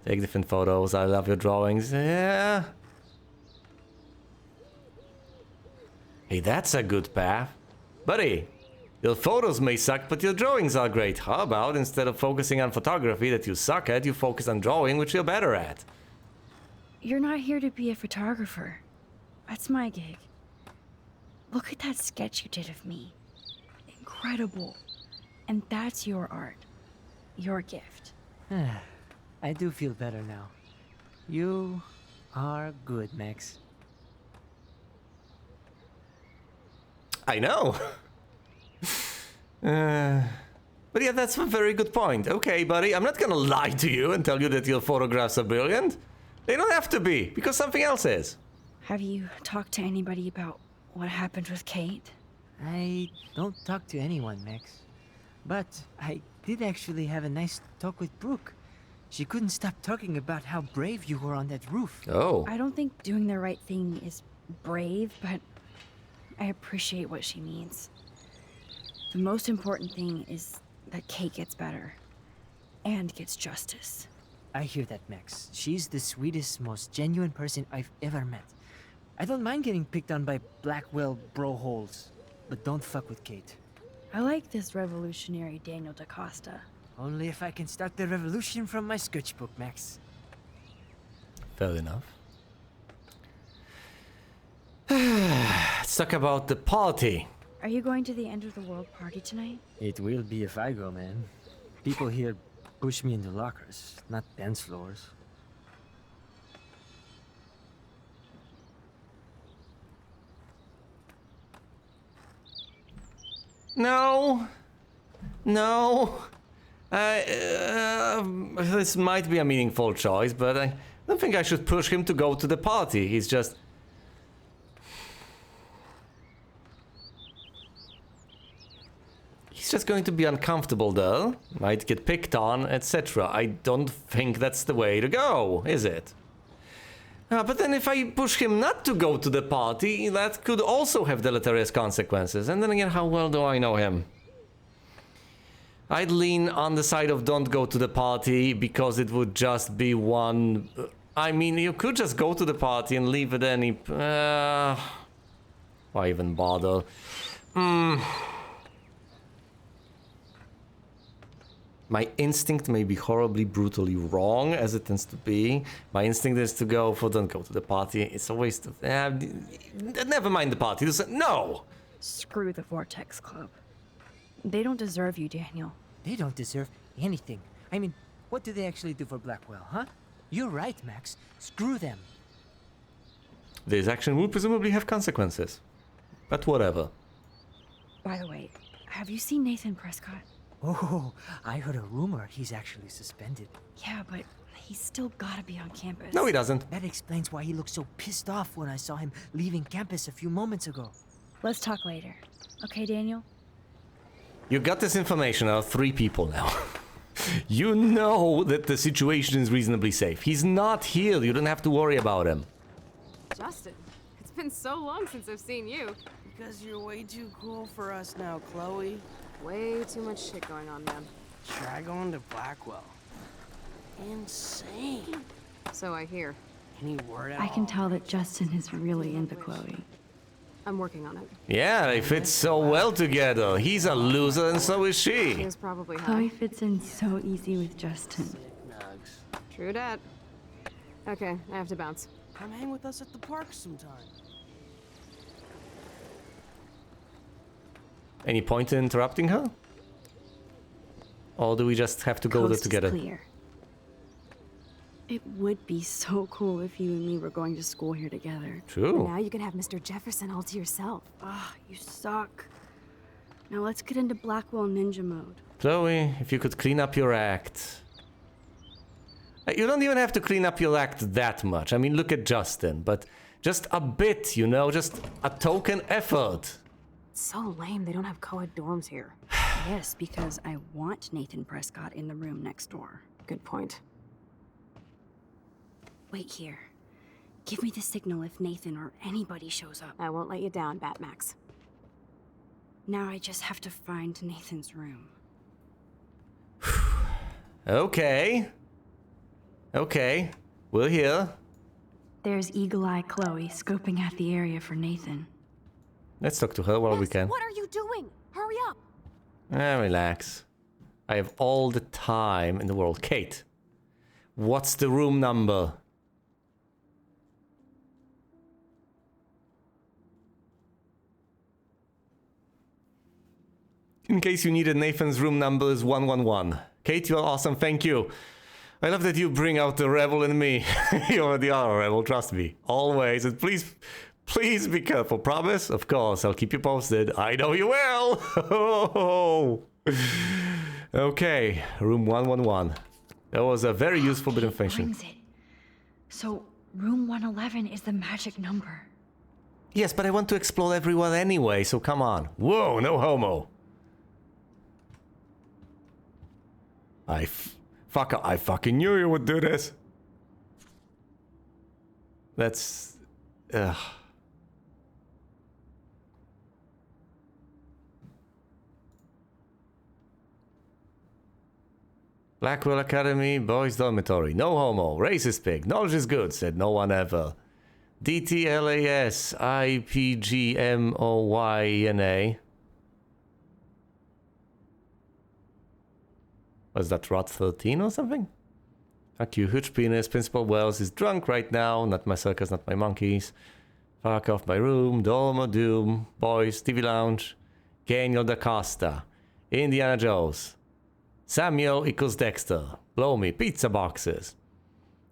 Take different photos, I love your drawings, yeah. Hey, that's a good path. Buddy, your photos may suck, but your drawings are great. How about instead of focusing on photography that you suck at, you focus on drawing, which you're better at? You're not here to be a photographer. That's my gig. Look at that sketch you did of me. Incredible. And that's your art. Your gift. I do feel better now. You are good, Max. I know. But yeah, that's a very good point. Okay, buddy, I'm not gonna lie to you and tell you that your photographs are brilliant. They don't have to be, because something else is. Have you talked to anybody about what happened with Kate? I don't talk to anyone, Max. But I did actually have a nice talk with Brooke. She couldn't stop talking about how brave you were on that roof. Oh. I don't think doing the right thing is brave, but I appreciate what she means. The most important thing is that Kate gets better and gets justice. I hear that, Max. She's the sweetest, most genuine person I've ever met. I don't mind getting picked on by Blackwell bro-holes, but don't fuck with Kate. I like this revolutionary Daniel DaCosta. Only if I can start the revolution from my sketchbook, Max. Fair enough. Let's talk about the party. Are you going to the end of the world party tonight? It will be if I go, man. People here push me into lockers, not dance floors. No. No. This might be a meaningful choice, but I don't think I should push him to go to the party. He's just... He's just going to be uncomfortable there, might get picked on, etc. I don't think that's the way to go, is it? But then if I push him not to go to the party, that could also have deleterious consequences. And then again, how well do I know him? I'd lean on the side of don't go to the party because it would just be one... I mean, you could just go to the party and leave it any... why even bother? My instinct may be horribly, brutally wrong, as it tends to be. My instinct is to go for don't go to the party. It's a waste of... never mind the party. No! Screw the Vortex Club. They don't deserve you, Daniel. They don't deserve anything. I mean, what do they actually do for Blackwell, huh? You're right, Max. Screw them. This action will presumably have consequences. But whatever. By the way, have you seen Nathan Prescott? Oh, I heard a rumor he's actually suspended. Yeah, but he's still gotta be on campus. No, he doesn't. That explains why he looked so pissed off when I saw him leaving campus a few moments ago. Let's talk later. Okay, Daniel? You got this information out of 3 people now. You know that the situation is reasonably safe. He's not here. You don't have to worry about him. Justin, it's been so long since I've seen you. Because you're way too cool for us now, Chloe. Way too much shit going on, man. Try going to Blackwell. Insane. So I hear. Any word at I can all? tell that Justin is really into Chloe. I'm working on it. Yeah, they fit so well together. He's a loser and so is She she. is probably Chloe high. fits in so easy with Justin. Nugs. True dat. Okay, I have to bounce. Come hang with us at the park sometime. Any point in interrupting her? Or do we just have to go there Coast is together? clear. It would be so cool if you and me were going to school here together. True. Now you can have Mr. Jefferson all to yourself. Ah, you suck. Now let's get into Blackwell Ninja mode. Chloe, if you could clean up your act. You don't even have to clean up your act that much. I mean, look at Justin, but just a bit, you know, just a token effort. It's so lame they don't have co-ed dorms here. Yes, because I want Nathan Prescott in the room next door. Good point. Wait here. Give me the signal if Nathan or anybody shows up. I won't let you down, Batmax. Now I just have to find Nathan's room. Okay. Okay. We're here. There's Eagle Eye Chloe scoping out the area for Nathan. Let's talk to her while we can. What are you doing? Hurry up! Relax. I have all the time in the world. Kate, what's the room number? In case you needed, Nathan's room number is 111. Kate, you're awesome, thank you. I love that you bring out the rebel in me. You already are a rebel, trust me. Always, and please be careful. Promise? Of course, I'll keep you posted. I know you will! Okay, room 111. That was a very useful bit of information. Brings it. So, room 111 is the magic number. Yes, but I want to explore everywhere anyway, so come on. Whoa, no homo. I fucking knew you would do this. That's... Blackwell Academy, boys dormitory. No homo. Racist pig. Knowledge is good, said no one ever. DTLAS IPGMOYNA. Was that Rot 13 or something? Fuck you, huge penis. Principal Wells is drunk right now. Not my circus, not my monkeys. Fuck off my room. Dolmo Doom. Boys. TV Lounge. Daniel Da Costa. Indiana Jones. Samuel equals Dexter. Blow me. Pizza boxes.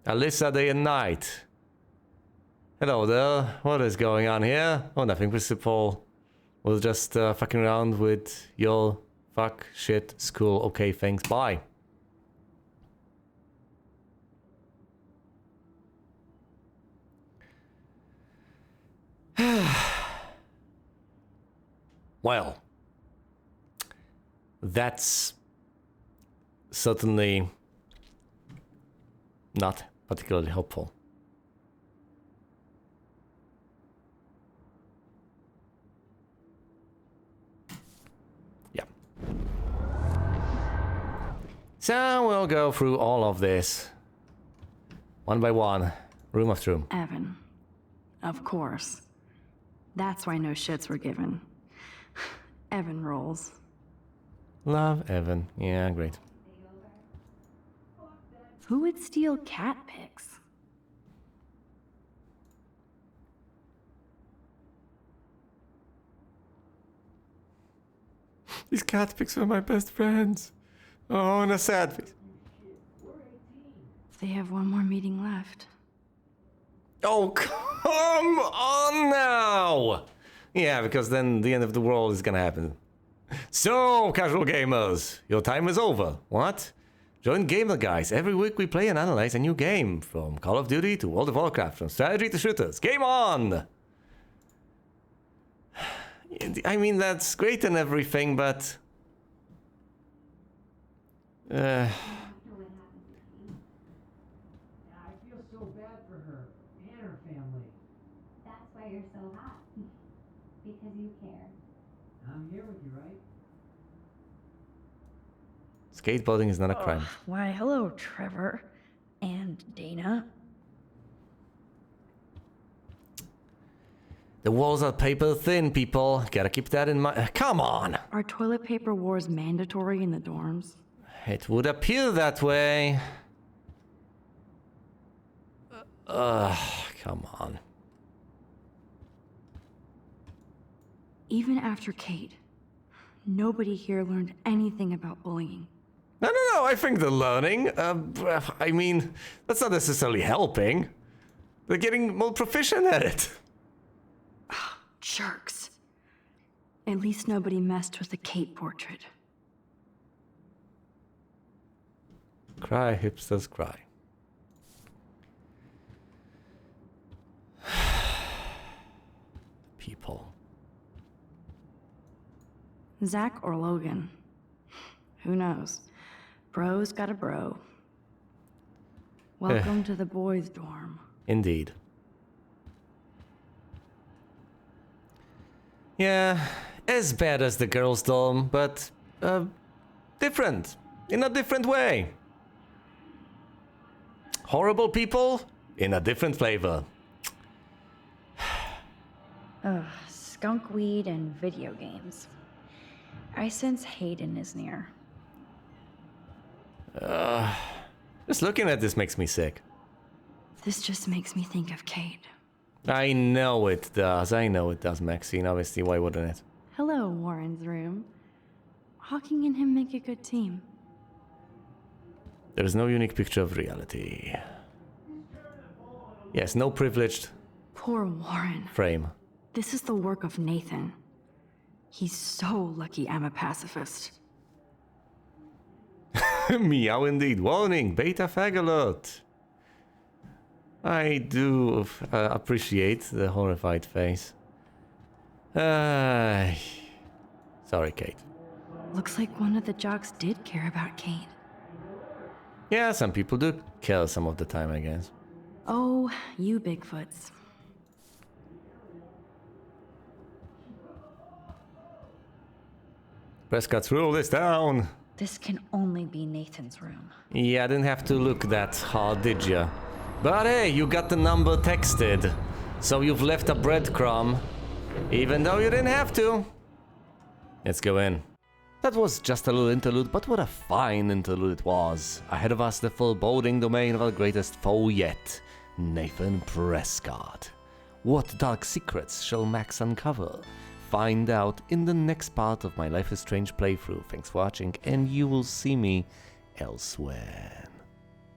Alyssa Day and Night. Hello there. What is going on here? Oh, nothing. Principal was just fucking around with your fuck shit school. Okay, thanks. Bye. Well, that's certainly not particularly helpful. Yeah. So we'll go through all of this one by one, room after room. Evan. Of course. That's why no shits were given. Evan rolls. Love Evan. Yeah, great. Who would steal cat pics? These cat pics were my best friends. Oh, and a sad face. They have one more meeting left. Oh, come on now! Yeah, because then the end of the world is gonna happen. So, casual gamers, your time is over. What? Join Gamer Guys. Every week we play and analyze a new game. From Call of Duty to World of Warcraft, from strategy to shooters. Game on! I mean, that's great and everything, but... I feel so bad for her and her family. That's why you're so hot. Because you care. I'm here with you, right? Skateboarding is not a crime. Why, hello, Trevor. And Dana. The walls are paper thin, people. Gotta keep that in mind. Come on! Are toilet paper wars mandatory in the dorms? It would appear that way. Come on. Even after Kate, nobody here learned anything about bullying. No, I think they're learning. I mean, that's not necessarily helping. They're getting more proficient at it. Jerks. At least nobody messed with the Kate portrait. Cry, hipsters, cry. People. Zach or Logan? Who knows? Bro's got a bro. Welcome to the boys' dorm. Indeed. Yeah, as bad as the girls' dorm, but different. In a different way. Horrible people in a different flavor. Ugh, skunk weed and video games. I sense Hayden is near. Just looking at this makes me sick. This just makes me think of Kate. I know it does. I know it does, Maxine. Obviously, why wouldn't it? Hello, Warren's room. Hawking and him make a good team. There is no unique picture of reality. Yes, no privileged Poor Warren. frame. This is the work of Nathan. He's so lucky I'm a pacifist. Meow indeed. Warning, beta fag alert. I do appreciate the horrified face. Sorry, Kate. Looks like one of the jocks did care about Kate. Yeah, some people do care some of the time, I guess. Oh, you Bigfoots. Prescott's rule this down. This can only be Nathan's room. Yeah, I didn't have to look that hard, did ya? But hey, you got the number texted. So you've left a breadcrumb. Even though you didn't have to. Let's go in. That was just a little interlude, but what a fine interlude it was. Ahead of us, the foreboding domain of our greatest foe yet, Nathan Prescott. What dark secrets shall Max uncover? Find out in the next part of my Life is Strange playthrough. Thanks for watching, and you will see me elsewhere.